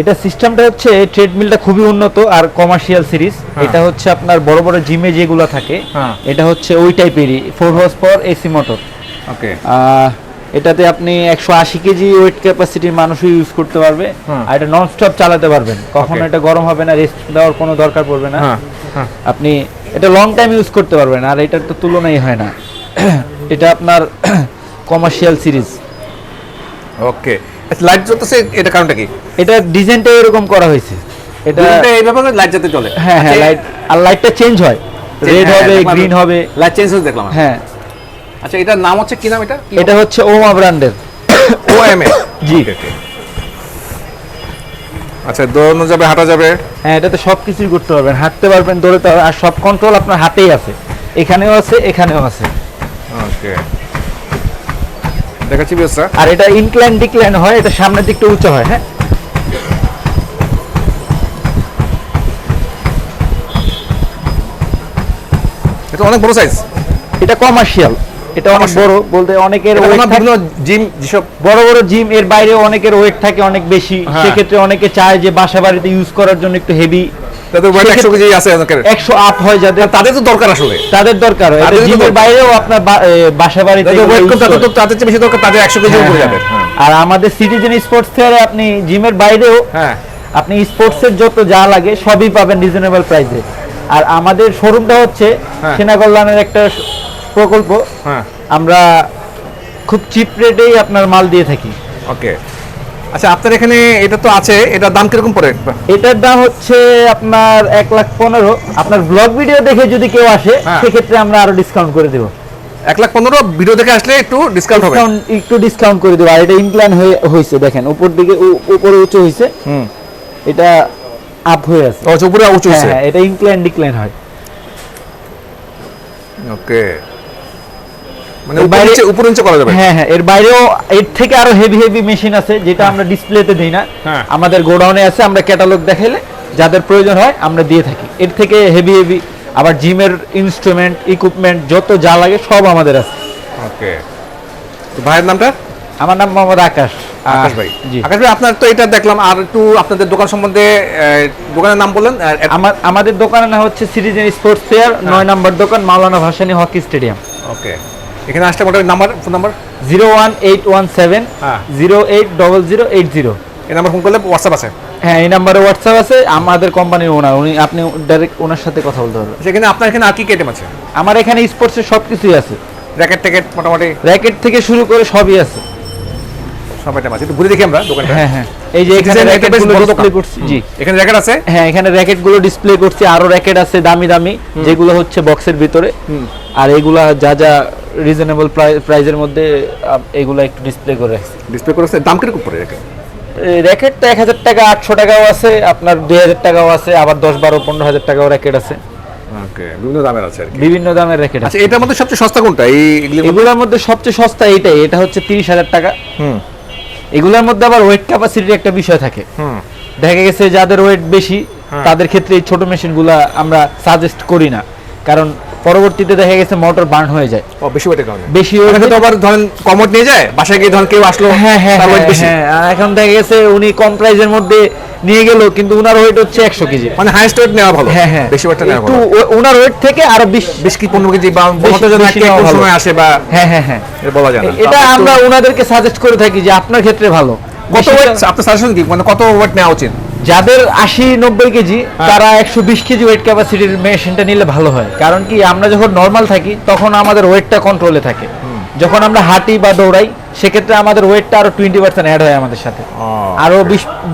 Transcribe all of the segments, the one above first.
এটা সিস্টেমটা হচ্ছে ট্রেডমিলটা খুবই উন্নত আর কমার্শিয়াল সিরিজ। এটা হচ্ছে আপনার বড় বড় জিমে যেগুলো থাকে এটা হচ্ছে ওই টাইপেরই 4 হর্স পাওয়ার এসি মোটর। ওকে, এটাতে আপনি 180 কেজি ওয়েট ক্যাপাসিটির মানুষও ইউজ করতে পারবে আর এটা নন স্টপ চালাতে পারবেন, কখনো এটা গরম হবে না, রেস্ট দেওয়ার কোনো দরকার পড়বে না। আপনি এটা লং টাইম ইউজ করতে পারবেন আর এটার তো তুলনাই হয় না। এটা আপনার কমার্শিয়াল সিরিজ। ওকে, লাইট জ্বলতেছে এটা কারণটা কি? এটা ডিজাইনটা এরকম করা হয়েছে, এটা এইভাবে লাইট জ্বলতে চলে। হ্যাঁ হ্যাঁ, লাইট আর লাইটটা চেঞ্জ হয়, রেড হবে, গ্রিন হবে, লাইট চেঞ্জ হতে দেখলাম। হ্যাঁ। আচ্ছা, এটার নাম হচ্ছে কি নাম? এটা হচ্ছে ওমা ব্র্যান্ডের। ওএমএ, জি। আচ্ছা, দৌড়ানো যাবে, হাঁটা যাবে? হ্যাঁ, এটাতে সবকিছুই করতে পারবেন, হাঁটতে পারবেন, দৌড়াতে পারবেন, আর সব কন্ট্রোল আপনার হাতেই আছে, এখানেও আছে এখানেও আছে। ওকে, দেখাচ্ছি বেসটা। আর এটা ইনক্লাইন ডিক্লাইন হয়, এটা সামনের দিকটা উঁচু হয়। হ্যাঁ, এটা অনেক বড় সাইজ। এটা কমার্শিয়াল, এটা অনেক বড় বলতে অনেকের বিভিন্ন জিম, যেসব বড় বড় জিম এর বাইরে অনেকের ওয়েট থাকে অনেক বেশি, সেক্ষেত্রে অনেকে চায় যে বাসা বাড়িতে ইউজ করার জন্য একটু হেভি, তাদের ওয়েট 100 কেজি আছে, 100 আপ হয় যাদের, তাদের তো দরকার, আসলে তাদের দরকার হয়। এটা জিমের বাইরেও আপনার বাসা বাড়িতে ওয়েট কম, তাদের চেয়ে বেশি দরকার, তাদের 100 কেজি উপরে যাবে। আর আমাদের সিটিজেন স্পোর্টস ফেয়ারে আপনি জিমের বাইরেও আপনি স্পোর্টসের যত যা লাগে সবই পাবেন রিজনেবল প্রাইসে। আর আমাদের শোরুমটা হচ্ছে সেনা কল্যাণের একটা প্রকল্প, আমরা খুব চিপ রেটেই আপনার মাল দিয়ে থাকি। ওকে, আচ্ছা, আপনার এখানে এটা তো আছে, এটার দাম কিরকম পড়ে? এটার দাম হচ্ছে আপনার 1,15,000। আপনার ব্লগ ভিডিও দেখে যদি কেউ আসে সেক্ষেত্রে আমরা আরো ডিসকাউন্ট করে দেব। 1,15,000 ভিডিও দেখে আসলে একটু ডিসকাউন্ট হবে, একটু ডিসকাউন্ট করে দেব। আর এটা ইনক্লাইন হয়েছে, দেখেন উপর দিকে উপরে উঁচু হয়েছে, এটা আপ হয়ে আছে, উপরে উঁচু হয়েছে। হ্যাঁ, এটা ইনক্লাইন ডিক্লাইন হয়। ওকে, মানে উপরে নিচে করা যাবে। হ্যাঁ হ্যাঁ, এর বাইরেও এর থেকে আরো হেভি হেভি মেশিন আছে যেটা আমরা ডিসপ্লেতে দেই না, আমাদের গোডাউনে আছে, আমরা ক্যাটালগ দেখাইলে যাদের প্রয়োজন হয় আমরা দিয়ে থাকি। এর থেকে হেভি হেভি আবার জিমের ইনস্ট্রুমেন্ট ইকুইপমেন্ট যত যা লাগে সব আমাদের আছে। ওকে, তো ভাইয়ের নামটা? আমার নাম মোহাম্মদ আকাশ। আকাশ ভাই। জি, আকাশ ভাই, আপনার তো এটা দেখলাম, আর একটু আপনাদের দোকান সম্বন্ধে, দোকানের নাম বলেন। আমাদের দোকানের নাম হচ্ছে সিটিজেন স্পোর্টস ফেয়ার, 9 নম্বর দোকান, মাওলানা ভাসানী হকি স্টেডিয়াম। ওকে, এখানে আসলে মোটামুটি নাম্বার, ফোন নাম্বার 01817 080080। এই নাম্বার ফোন করলে হোয়াটসঅ্যাপ আছে? হ্যাঁ, এই নাম্বারে হোয়াটসঅ্যাপ আছে। আমাদের কোম্পানির ওনার, আপনি ডাইরেক্ট ওনার সাথে কথা বলতে পারবেন। সেখানে আপনার এখানে আর কি আইটেম আছে? আমার এখানে স্পোর্টসের সবকিছুই আছে, র্যাকেট ট্যাকেট, মোটামুটি র্যাকেট থেকে শুরু করে সবই আছে, সব আইটেম আছে। একটু ঘুরে দেখি আমরা দোকানটা। হ্যাঁ হ্যাঁ, এই যে এখানে র্যাকেটগুলো ডিসপ্লে করছি। জি, এখানে র্যাকেট আছে। হ্যাঁ, এখানে র্যাকেটগুলো ডিসপ্লে করছি, আরো র্যাকেট আছে দামি দামি, যেগুলো হচ্ছে বক্সের ভিতরে, আর এগুলা যা যা রিজনেবল প্রাইজের মধ্যে এগুলা একটু ডিসপ্লে করে রাখছি। ডিসপ্লে করেছে। দাম কিরকম পড়ে র্যাকেট? র্যাকেট তো 1000 টাকা, 800 টাকাও আছে, আপনার 2000 টাকাও আছে, আবার 10, 12, 15,000 টাকাও র্যাকেট আছে। ওকে, বিভিন্ন দামের আছে আর কি। বিভিন্ন দামের র্যাকেট আছে। আচ্ছা, এটার মধ্যে সবচেয়ে সস্তা কোনটা? এগুলোর মধ্যে সবচেয়ে সস্তা এইটাই, এটা হচ্ছে 30,000 টাকা। এগুলোর মধ্যে আবার ওয়েট ক্যাপাসিটির একটা বিষয় থাকে। দেখা গেছে যাদের ওয়েট বেশি তাদের ক্ষেত্রে এই ছোট মেশিনগুলা আমরা সাজেস্ট করি না, কারণ পরবর্তীতে দেখা গেছে মোটর বার্ন হয়ে যায়। বেশি ওয়েটের কারণে। বেশি ওয়েট আবার ধরেন কমোড নিয়ে যায় বাসায় গিয়ে, ধরেন কেউ আসলো, হ্যাঁ হ্যাঁ হ্যাঁ, এখন দেখা গেছে উনি কম প্রাইজের মধ্যে নিয়ে গেল, কিন্তু উনার ওয়েট হচ্ছে 100 কেজি, মানে হাইয়েস্ট ওয়েট নেওয়া ভালো। হ্যাঁ হ্যাঁ, বেশি ওয়েটটা নেওয়া ভালো, উনার ওয়েট থেকে আরো 20 কি 15 কেজি বা 15 জন একটা কোন সময় আসে বা। হ্যাঁ হ্যাঁ হ্যাঁ, বলা যায় না। এটা আমরা উনাদেরকে সাজেস্ট করে থাকি যে আপনার ক্ষেত্রে ভালো। কত ওয়েট আপনার সাজেশন কি, মানে কত ওয়েট নেওয়া উচিত? যাদের 80-90 কেজি তারা 120 কেজি ওয়েট ক্যাপাসিটির মেশিনটা নিলে ভালো হয়। কারণ কি, আমরা যখন নর্মাল থাকি তখন আমাদের ওয়েটটা কন্ট্রোলে থাকে, যখন আমরা হাঁটি বা দৌড়াই সেক্ষেত্রে আমাদের ওয়েটটা আরো 20% অ্যাড হয় আমাদের সাথে, আরো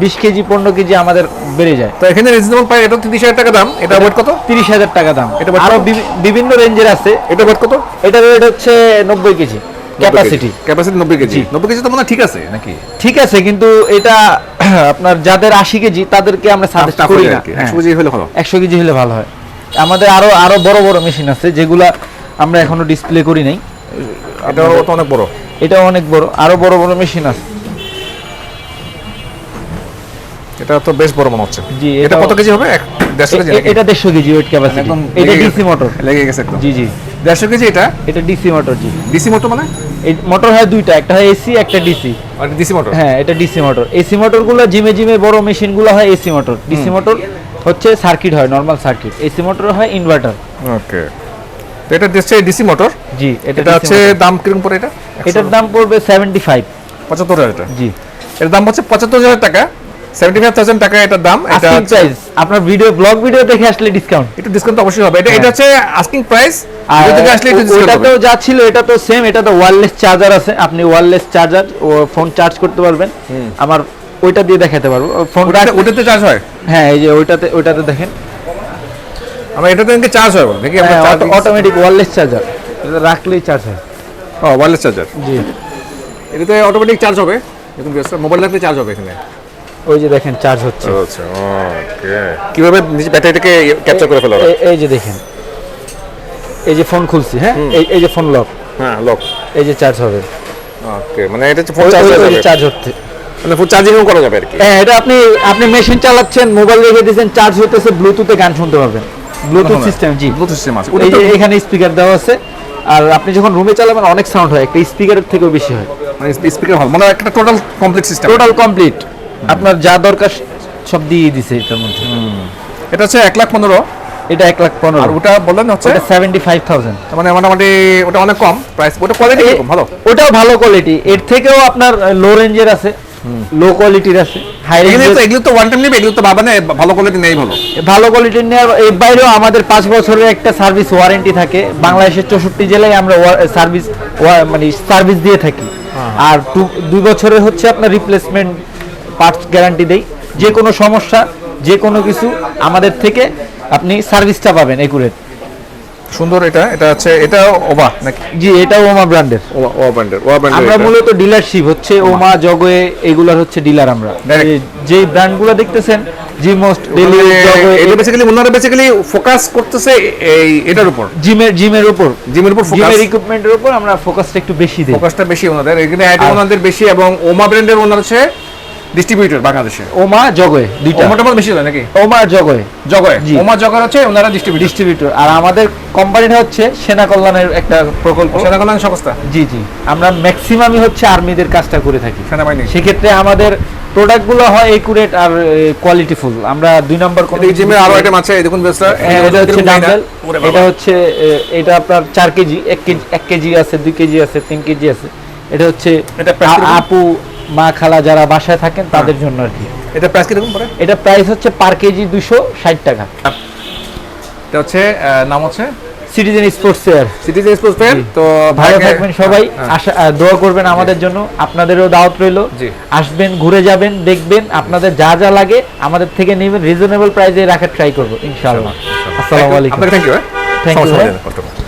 20 কেজি 15 কেজি আমাদের বেড়ে যায়। তো এখানে রিজনেবল প্রাইস, এটা 30,000 টাকা দাম, এটা ওয়েট কত? 30,000 টাকা দাম। এটা আরো বিভিন্ন রেঞ্জের আছে। এটা ওয়েট কত? এটা ওয়েট হচ্ছে 90 কেজি ক্যাপাসিটি। 90 কেজি। 90 কেজি তো মনে হয় ঠিক আছে নাকি? ঠিক আছে, কিন্তু এটা আপনার যাদের 80 কেজি তাদেরকে আমরা সাজেস্ট করি না। 100 কেজি হলে ভালো, 100 কেজি হলে ভালো হয়। আমাদের আরো বড় বড় মেশিন আছে যেগুলা আমরা এখনো ডিসপ্লে করি নাই। এটাও তো অনেক বড়, এটা অনেক বড়, আরো বড় বড় মেশিন আছে। এটা তো বেশ বড় মনে হচ্ছে। জি, এটা কত কেজি হবে? 150 কেজি। এটা 150 কেজি ওয়েট ক্যাপাসিটি। এটা ডিসি মোটর লেগে গেছে একদম। জি জি। 150 কেজি এটা এটা ডিসি মোটর। জি, ডিসি মোটর মানে এই মোটর হয় দুইটা, একটা হয় এসি, একটা ডিসি। আর ডিসি মোটর, হ্যাঁ এটা ডিসি মোটর। এসি মোটরগুলো জিমে বড় মেশিনগুলো হয় এসি মোটর। ডিসি মোটর হচ্ছে সার্কিট হয়, নরমাল সার্কিট। এসি মোটর হয় ইনভার্টার। ওকে, তো এটা দিচ্ছে ডিসি মোটর। জি, এটা DC হচ্ছে motor। দাম কিরকম পড়ে এটা? এটার দাম পড়বে 75। 75,000 টাকা। জি, এর দাম হচ্ছে 75,000 টাকা, 75,000 টাকা এটার দাম। এটা আস্কিং প্রাইস। আপনার ব্লগ ভিডিও দেখে আসলে ডিসকাউন্ট, একটু ডিসকাউন্ট অবশ্যই হবে। এটা হচ্ছে আস্কিং প্রাইস, আর এটা থেকে আসলে একটু ডিসকাউন্ট হবে। ওটাতেও যা ছিল এটা তো সেম। এটা তো ওয়্যারলেস চার্জার আছে, আপনি ওয়্যারলেস চার্জার ও ফোন চার্জ করতে পারবেন। আমার ওইটা দিয়ে দেখাতে পারবো ফোন। ওটাতে চার্জ হয়? হ্যাঁ এই যে ওইটাতে দেখেন, আমরা এটাতে নাকি চার্জ হয় বল দেখি আমরা চার্জ অটোমেটিক ওয়্যারলেস চার্জার। এটা রাখলেই চার্জ হয়। ও ওয়্যারলেস চার্জার। জি, এটাতে অটোমেটিক চার্জ হবে, দেখুন মোবাইল রাখলে চার্জ হবে এখানে। ওই যে দেখেন চার্জ হচ্ছে। আচ্ছা, ওকে। কিভাবে নিচে ব্যাটারিটাকে ক্যাপচার করে ফেলা হবে? এই যে দেখেন, এই যে ফোন খুলছি, হ্যাঁ এই যে ফোন লক, হ্যাঁ লক। এই যে চার্জ হবে। ওকে, মানে এটা ফোন চার্জ হয়ে যাবে, চার্জ হচ্ছে, মানে ফোন চার্জিংও করা যাবে আর কি। হ্যাঁ এটা আপনি মেশিন চালাচ্ছেন, মোবাইল রেখে দিয়েছেন, চার্জ হতেছে, ব্লুটুথে গান শুনতে পারবেন। Bluetooth system. জি, ব্লুটুথ সিস্টেম আছে। এই যে এখানে স্পিকার দেওয়া আছে, আর আপনি যখন রুমে চালাবেন অনেক সাউন্ড হয়, একটা স্পিকারের থেকেও বেশি হয়। মানে স্পিকার হল মানে একটা total complete system. Total complete, আপনার যা দরকার সব দিয়ে দিছে এটার মধ্যে। এটা হচ্ছে 1,15,000। এটা 1,15,000। আর ওটা বললেন হচ্ছে এটা 75,000। মানে মোটামুটি ওটা অনেক কম প্রাইস। ওটা কোয়ালিটি কম ভালো? ওটাও ভালো কোয়ালিটি। এর থেকেও আপনার লো রেঞ্জের আছে, লো কোয়ালিটির আছে, হাই রেঞ্জের। এগুলো তো ওয়ান টাইম নেবে, এগুলো তো ভাবা না ভালো কোয়ালিটি নেই ভালো। ভালো কোয়ালিটির নেওয়ার এর বাইরেও আমাদের 5 বছরের একটা সার্ভিস ওয়ারেন্টি থাকে। বাংলাদেশের 64 জেলায় আমরা সার্ভিস দিয়ে থাকি। আর 2 বছরের হচ্ছে আপনার রিপ্লেসমেন্ট পার্টস গ্যারান্টি দেই। যে কোনো সমস্যা, যে কোনো কিছু আমাদের থেকে আপনি সার্ভিসটা পাবেন একুরেট। সুন্দর। এটা হচ্ছে এটা ওভা নাকি? জি, এটাও ওমা ব্র্যান্ডের। ওভা ব্র্যান্ডের। আমরা মূলত ডিলারশিপ হচ্ছে ওমা, জগয়ে, এগুলার হচ্ছে ডিলার আমরা। যে ব্র্যান্ডগুলো দেখতেছেন, জি মোস্ট, ডেলি, জগয়ে, এটা বেসিক্যালি ওনারা বেসিক্যালি ফোকাস করতেছে এই এটার উপর, জিমের উপর ফোকাস, জিমের ইকুইপমেন্টের উপর আমরা ফোকাসটা একটু বেশি দেই। ফোকাসটা বেশি ওনাদের এখানে, আইটেম ওনাদের বেশি। এবং ওমা ব্র্যান্ডের ওনার হচ্ছে ডিস্ট্রিবিউটর বাংলাদেশে। ওমা, জগয়ে, দুইটা। ওমাটা বেশি হয় নাকি? ওমা আর জগয়ে। জি, ওমা জগর হচ্ছে ওনারা ডিস্ট্রিবিউটর। আর আমাদের কোম্পানিটা হচ্ছে সেনা কল্যাণের একটা প্রকল্প, সেনা কল্যাণ সংস্থা। জি, আমরা ম্যাক্সিমামই হচ্ছে আর্মিদের কাজটা করে থাকি, সেনাবাহিনী। সেক্ষেত্রে আমাদের প্রোডাক্টগুলো হয় একুরেট আর কোয়ালিটিফুল। আমরা 2 নম্বর কোন জিমের আরো আইটেম আছে, দেখুন বেসটা। এটা হচ্ছে ডাম্বেল। এটা হচ্ছে এটা আপনার 4 কেজি, 1 কেজি আছে, 2 কেজি আছে, 3 কেজি আছে। এটা হচ্ছে আপু, মা, খালা যারা বাসায় থাকেন তাদের জন্য আর কি। এটা প্রাইস কিরকম পড়ে? এটা প্রাইস হচ্ছে পার কেজি 260 টাকা। এটা হচ্ছে নাম হচ্ছে citizen sports fair. Citizen sports fair. তো ভালো থাকবেন সবাই, দোয়া করবেন আমাদের জন্য। আপনাদেরও দাওয়াত রইলো, আসবেন, ঘুরে যাবেন, দেখবেন, আপনাদের যা যা লাগে আমাদের থেকে নেবেন, রিজনেবল প্রাইসে রাখার ট্রাই করবো ইনশাআল্লাহ। আসসালামু আলাইকুম। আপনাকে থ্যাংক ইউ। Thank you.